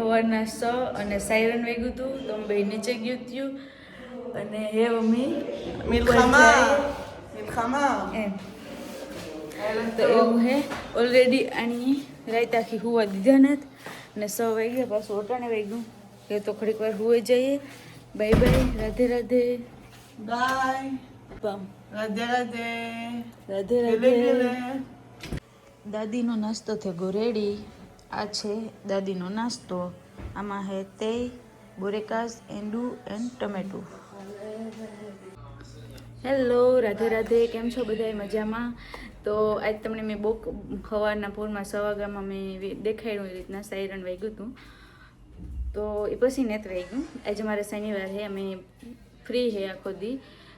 સવારના 6 અને સાયરન વાગ્યું હતું તો અમે બે નીચે ગયું થયું અને હે મમ્મી મિલ્ખામાં એમ તો એવું હે ઓલરેડી આની રાત આખી હુવા દીધા નથી અને 6 વાગ્યા પાછું ઓટાણે વાગ્યું એ તો ઘડીક વાર હુઈ જઈએ. Bye bye, Radhe Radhe, bye, પામ રાધે રાધે, રાધે રાધે. દાદીનો નાસ્તો થઈ ગયો રેડી. આ છે દાદીનો નાસ્તો. આમાં હે તે બોરેકાસ, એંડુ એન્ડ ટમેટું. હેલો, રાધે રાધે. કેમ છો બધાય? મજામાં? તો આજ તમને મેં બહુ સવારના પૂરમાં 6 વાગ્યામાં મેં દેખાડ્યું એ રીતના સાયરન વાગ્યું હતું તો એ પછી નથી વાગ્યું. આજે મારે શનિવાર છે, અમે ફ્રી છે આખો દી.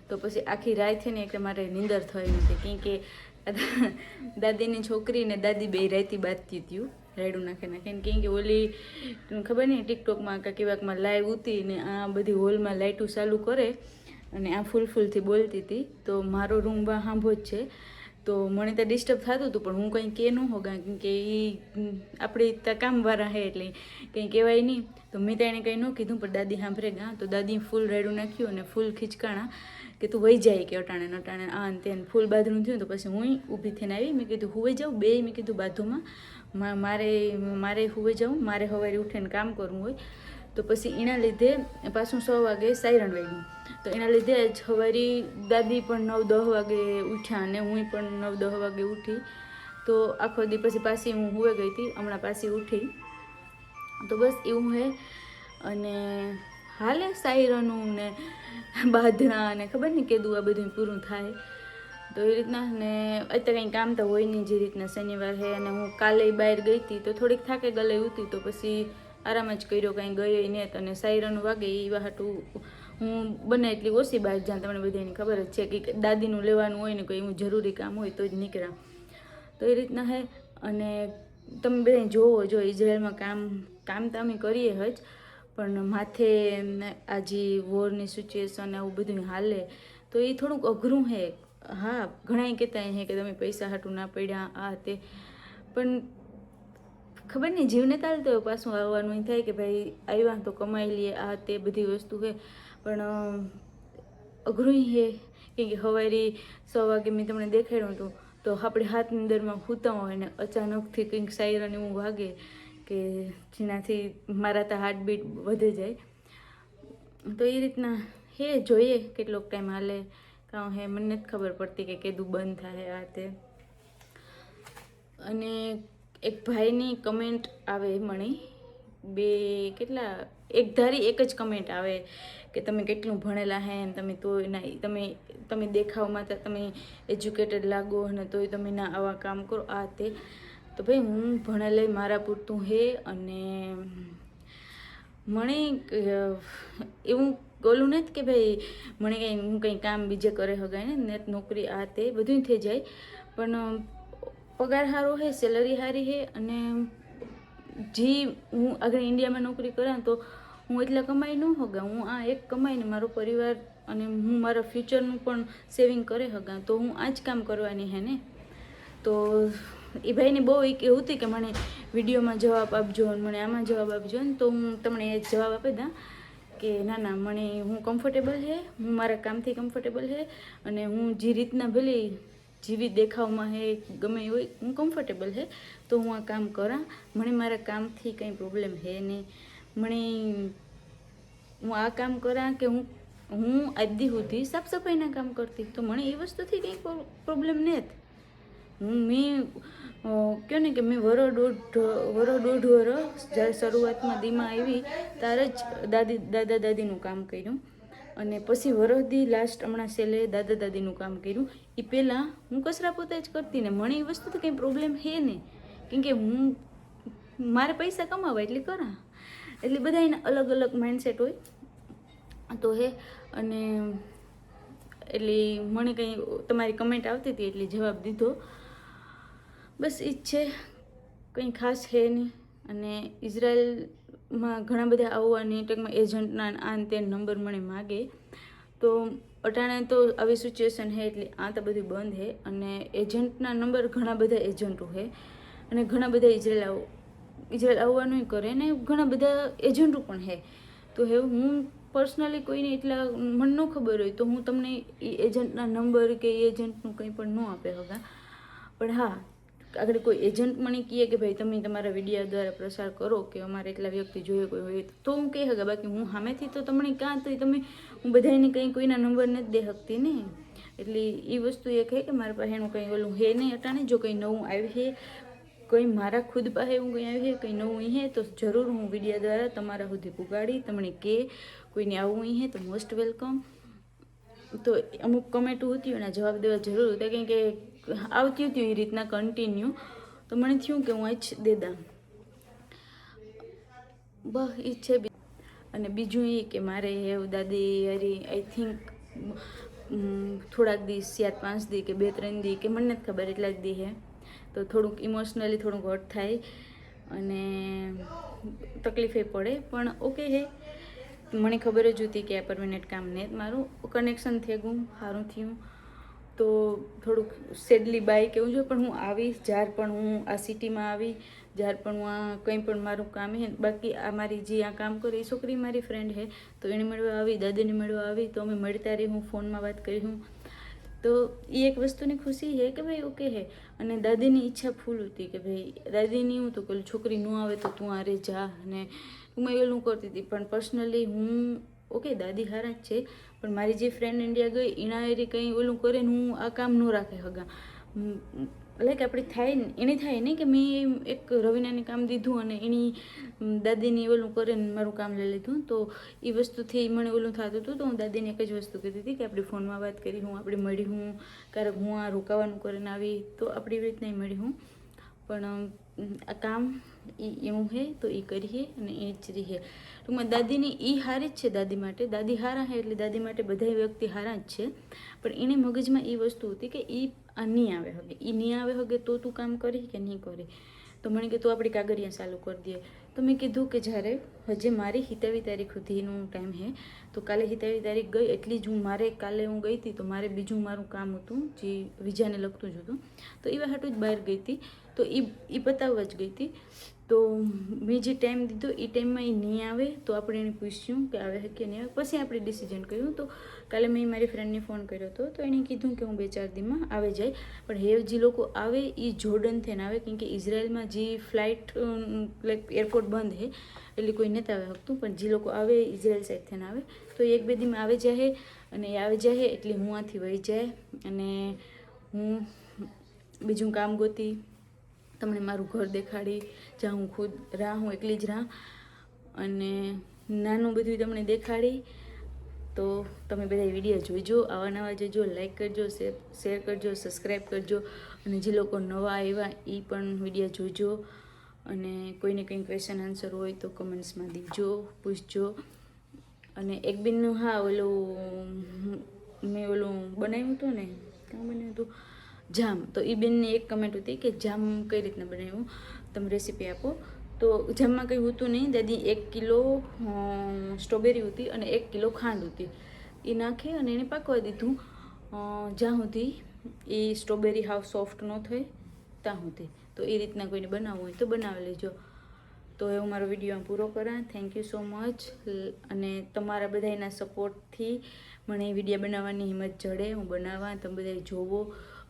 તો પછી આખી રાત છે ને એટલે મારે નીંદર થઈ નથી કેમ કે દાદીની છોકરી ને દાદી બે રાતી બાંધતી હતી રાયડું નાખે નાખીને કેમ કે ઓલી ખબર નહીં ટિકટોકમાં કે કેવાકમાં લાઈવ ઉતી ને આ બધી હોલમાં લાઇટું ચાલુ કરે અને આ ફૂલથી બોલતી હતી. તો મારો રૂમ સાંભો જ છે તો મને તો ડિસ્ટર્બ થતું હતું પણ હું કંઈ કે ન હોગા કેમ કે એ આપણે ત્યાં કામવાળા છે એટલે કંઈ કહેવાય નહીં. તો મેં તો એને કંઈ ન કીધું પણ દાદી સાંભળે ગા તો દાદી ફૂલ રાયડું નાખ્યું અને ફૂલ ખીચકાણા કે તું વહી જાય કે અટાણે નટાણે આ ને તેને ફૂલ બાંધનું થયું. તો પછી હું ઊભી થઈને આવી. મેં કીધું હુઈ જાઉં બે. મેં કીધું બાથરૂમમાં મારે હુઈ જાઉં, મારે સવારે ઉઠીને કામ કરવું હોય. તો પછી એના લીધે પાછું 6 વાગે સાયરન વાગ્યું તો એના લીધે જ સવારે દાદી પણ 9-10 વાગે ઉઠ્યા અને હું પણ 9-10 વાગે ઉઠી. તો આખો દી પછી પાછી હું હુઈ ગઈ હતી, હમણાં પાછી ઉઠી. તો બસ એવું હે. અને હાલે સાયરનું ને બાધણા અને ખબર નહીં કીધું આ બધું પૂરું થાય તો એ રીતના. ને અત્યારે કંઈ કામ તો હોય નહીં જે રીતના શનિવાર છે. અને હું કાલે બહાર ગઈ હતી તો થોડીક થાકે ગલે ઉતી તો પછી આરામ જ કર્યો, કાંઈ ગઈ નહીં. અને સાયરન વાગે એ વાટું હું બને એટલી ઓછી બહાર જાઉં. તમને બધાની ખબર જ છે કે દાદીનું લેવાનું હોય ને કોઈ એવું જરૂરી કામ હોય તો જ નીકળ્યા. તો એ રીતના છે. અને તમે બધા જોવો જો ઇઝરાયલમાં કામ તો અમે કરીએ જ પણ માથે આ જે વોરની સિચ્યુએશન આવું બધું હાલે તો એ થોડુંક અઘરું છે. હા, ઘણા કહેતા હે કે તમે પૈસા હાટું ના પડ્યા આ તે, પણ ખબર નહીં જીવને ચાલતો હોય પાછું આવવાનું થાય કે ભાઈ આવ્યા તો કમાઈ લઈએ આ તે બધી વસ્તુ છે. પણ અઘરું છે કેમ કે સવારે 6 વાગે મેં તમને દેખાડ્યું હતું તો આપણે હાથની અંદરમાં સૂતા હોય ને અચાનકથી કંઈક સાયરન એવું વાગે કે જેનાથી મારા તો હાર્ટબીટ વધે જાય. તો એ રીતના હે, જોઈએ કેટલોક ટાઈમ હાલે કાં હે મને નથી ખબર પડતી કે કીધું બંધ થાય આ તે. અને એક ભાઈની કમેન્ટ આવે મને એક ધારી એક જ કમેન્ટ આવે કે તમે કેટલું ભણેલા હે ને તમે તો ના તમે દેખાવમાં તમે એજ્યુકેટેડ લાગો અને તોય તમે ના આવા કામ કરો આ તે. તો ભાઈ હું ભણેલી મારા પૂરતું હે અને મને એવું ઓલું નથી કે ભાઈ મને હું કંઈ કામ બીજે કરે હગાય ને નેટ નોકરી આ તે બધું થઈ જાય પણ પગાર સારો છે, સેલરી સારી છે. અને જે હું અગર ઇન્ડિયામાં નોકરી કરા તો હું એટલા કમાઈ ન હગા. હું આ એક કમાઈને મારો પરિવાર અને હું મારા ફ્યુચરનું પણ સેવિંગ કરે હગા તો હું આ જ કામ કરવાની હે ને. તો એ ભાઈને બહુ એવું હતી કે મને વિડીયોમાં જવાબ આપજો અને મને આમાં જવાબ આપજો ને તો હું તમને એ જવાબ આપી દઉં કે ના ના મને હું કમ્ફર્ટેબલ છે, હું મારા કામથી કમ્ફર્ટેબલ છે અને હું જે રીતના ભલે જેવી દેખાવમાં હે ગમે હોય હું કમ્ફર્ટેબલ છે તો હું આ કામ કરા. મને મારા કામથી કંઈ પ્રોબ્લેમ છે નહીં. મને હું આ કામ કરા કે હું આદિ સુધી સાફ સફાઈના કામ કરતી તો મને એ વસ્તુથી કંઈ પ્રોબ્લેમ નથી. મેં કહો ને કે મેં દોઢ વરસ જ્યારે શરૂઆતમાં દીમાં આવી ત્યારે જ દાદીનું કામ કર્યું અને પછી વરસથી લાસ્ટ હમણાં છેલ્લે દાદા દાદીનું કામ કર્યું. એ પહેલાં હું કચરા પોતા જ કરતી ને મને એ વસ્તુથી કંઈ પ્રોબ્લેમ છે નહીં કેમ કે મારે પૈસા કમાવા એટલે કરા. એટલે બધા એના અલગ અલગ માઇન્ડસેટ હોય તો હે. અને એટલે મને કંઈ તમારી કમેન્ટ આવતી હતી એટલે જવાબ દીધો. બસ એ જ છે, કંઈ ખાસ છે નહીં. અને ઇઝરાયલમાં ઘણા બધા આવવાની ટેકમાં એજન્ટના આ તે નંબર મને માગે તો અટાણે તો આવી સિચ્યુએશન છે એટલે આ તો બધું બંધ છે. અને એજન્ટના નંબર ઘણા બધા એજન્ટો છે અને ઘણા બધા ઇઝરાયલ ઇઝરાયલ આવવાનું કરે ને ઘણા બધા એજન્ટો પણ છે. તો હવે હું પર્સનલી કોઈને એટલા મને ન ખબર હોય તો હું તમને એ એજન્ટના નંબર કે એ એજન્ટનું કંઈ પણ ન આપે હગા. પણ હા, આગળ કોઈ એજન્ટ મને કહે કે ભાઈ તમે તમારા વિડીયો દ્વારા પ્રસાર કરો કે અમારે એટલા વ્યક્તિ જોઈએ કોઈ હોય તો હું કહી હગા. બાકી હું સામેથી તો તમને કાં તો તમે હું બધાને કંઈ કોઈના નંબર નથી દે શકતી ને. એટલે એ વસ્તુ એક છે કે મારા પાસે એનું કંઈ ઓલું હે નહીં અટાણે. જો કંઈ નવું આવ્યું છે, કંઈ મારા ખુદ પાસે એવું કંઈ આવ્યું છે, કંઈ નવું છે તો જરૂર હું વિડીયો દ્વારા તમારા સુધી પુગાડી તમને કે કોઈને આવું છે તો મોસ્ટ વેલકમ. તો અમુક કમેન્ટો હતી એના જવાબ દેવા જરૂર હતા, કેમ કે આવતી હતી એ રીતના કન્ટિન્યુ. તો મને થયું કે હું જ દે દઉં બસ એ છે. અને બીજું એ કે મારે એવું દાદી હરી આઈ થિંક થોડાક દિવસ 4-5 દી કે 2-3 દી કે મને નથી ખબર એટલા જ દી હે. તો થોડુંક ઇમોશનલી થોડુંક હર્ટ થાય અને તકલીફે પડે, પણ ઓકે હે. મને ખબર જ હતી કે આ પરમેનન્ટ કામ ને મારું કનેક્શન થઈ ગયું, સારું થયું. તો થોડુંક સેડલી બાય કેવું જોઈએ, પણ હું આવીશ જ્યારે પણ હું આ સિટીમાં આવી, જ્યારે પણ હું આ કંઈ પણ મારું કામ હે. બાકી આ મારી જે આ કામ કરે એ છોકરી મારી ફ્રેન્ડ છે, તો એને મળવા આવી, દાદીને મળવા આવી, તો અમે મળતા રહી, હું ફોનમાં વાત કરી હું. તો એ એક વસ્તુની ખુશી છે કે ભાઈ ઓકે હે. અને દાદીની ઈચ્છા ફૂલ હતી કે ભાઈ દાદીની હું તો પેલું છોકરી ન આવે તો તું આરે જા, અને હું એલું કરતી હતી. પણ પર્સનલી હું ઓકે દાદી હારા જ છે, પણ મારી જે ફ્રેન્ડ ઇન્ડિયા ગઈ એના એરી કંઈ ઓલું કરે ને હું આ કામ ન રાખે હગા. લાઈક આપણી થાય ને એની થાય ને કે મેં એક રવિનાને કામ દીધું અને એની દાદીની ઓલું કરે ને મારું કામ લઈ લીધું. તો એ વસ્તુથી મને ઓલું થતું હતું. તો હું દાદીને એક જ વસ્તુ કહેતી હતી કે આપણે ફોનમાં વાત કરી હું, આપણે મળી હું, ક્યારેક હું આ રોકાવાનું કરીને આવી તો આપણી એવી રીતના મળી હું. પણ આ કામ એ એવું છે તો એ કરીએ અને એ જ રહીએ. ટૂંકમાં દાદીની એ હારી જ છે દાદી માટે. દાદી હારા છે એટલે દાદી માટે બધા વ્યક્તિ હારા જ છે. પણ એને મગજમાં એ વસ્તુ હતી કે એ આ નહીં આવે હગે, એ નહીં આવે હગે તો તું કામ કરી કે નહીં કરી. તો મને કે તું આપણી કાગળિયા ચાલુ કરી દઈએ. તો મેં કીધું કે જ્યારે હજે મારી 27 તારીખ સુધીનું ટાઈમ છે, તો કાલે 27 તારીખ ગઈ એટલી જ હું મારે કાલે હું ગઈ હતી તો મારે બીજું મારું કામ હતું જે વિઝાને લગતું જ હતું. તો એ હાટું જ બહાર ગઈ હતી. તો એ બતાવવા જ ગઈ હતી. તો મેં જે ટાઈમ દીધો એ ટાઈમમાં એ નહીં આવે તો આપણે એને પૂછ્યું કે આવે કે નહીં આવે. પછી આપણે ડિસિઝન કર્યું. તો કાલે મેં મારી ફ્રેન્ડને ફોન કર્યો હતો તો એણે કીધું કે હું 2-4 દીમાં આવી જાય. પણ હેવ જે લોકો આવે એ જોર્ડન થઈને આવે, કેમ કે ઇઝરાયલમાં જે ફ્લાઇટ લાઈક એરપોર્ટ બંધ છે એટલે કોઈ નથી આવી શકતું. પણ જે લોકો આવે ઇઝરાયલ સાઈડ થઈને આવે તો 1-2 દીમાં આવી જાય. અને એ આવી જાય એટલે હું આથી વહી જાય અને હું બીજું કામ ગોતી તમને મારું ઘર દેખાડી, જ્યાં હું ખુદ હું એકલી જ અને નાનું બધું તમને દેખાડી. તો તમે બધા વિડીયો જોઈજો, આવા નવા જોઈજો, લાઈક કરજો, શેર કરજો, સબસ્ક્રાઈબ કરજો. અને જે લોકો નવા આવ્યા એ પણ વિડીયો જોઈજો. અને કોઈને કંઈ ક્વેશ્ચન આન્સર હોય તો કમેન્ટ્સમાં દીજો, પૂછજો. અને એક બિનનું હા ઓલું મેં ઓલું બનાવ્યું હતું ને, ક્યાં બનાવ્યું હતું જામ. તો એ બેનની એક કમેન્ટ હતી કે જામ કઈ રીતના બનાવ્યું, તમે રેસીપી આપો. તો જામમાં કંઈ હતું નહીં દાદી. 1 કિલો સ્ટ્રોબેરી હતી અને 1 કિલો ખાંડ હતી. એ નાખી અને એને પાકવા દીધું જ્યાં સુધી એ સ્ટ્રોબેરી હાવ સોફ્ટ ન થાય ત્યાં સુધી. તો એ રીતના કોઈને બનાવવું હોય તો બનાવી લેજો. તો એવું મારો વિડીયો પૂરો કરા. Thank you so much. અને તમારા બધાના સપોર્ટથી મને એ વિડીયો બનાવવાની હિંમત જડે, હું બનાવવા, તમે બધા જોવો.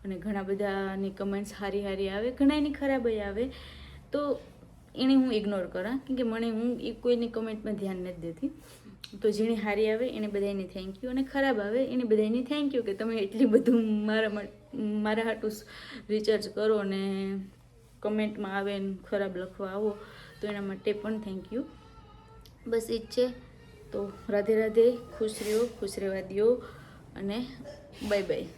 અને ઘણા બધાની કમેન્ટ્સ સારી આવે, ઘણાની ખરાબ આવે. તો એને હું ઇગ્નોર કરા, કેમ કે મને હું એ કોઈની કમેન્ટમાં ધ્યાન નથી દેતી. તો જેને સારી આવે એને બધાને થેન્ક યુ, અને ખરાબ આવે એને બધાને થેન્ક યુ કે તમે એટલી બધું મારા હાટું રિસર્ચ કરો ને કમેન્ટમાં આવે ને ખરાબ લખવા આવો તો એના માટે પણ થેન્ક યુ. બસ એ જ છે. તો રાધે રાધે, ખુશ રહ્યો, ખુશ રહેવા દ્યો અને બાય બાય.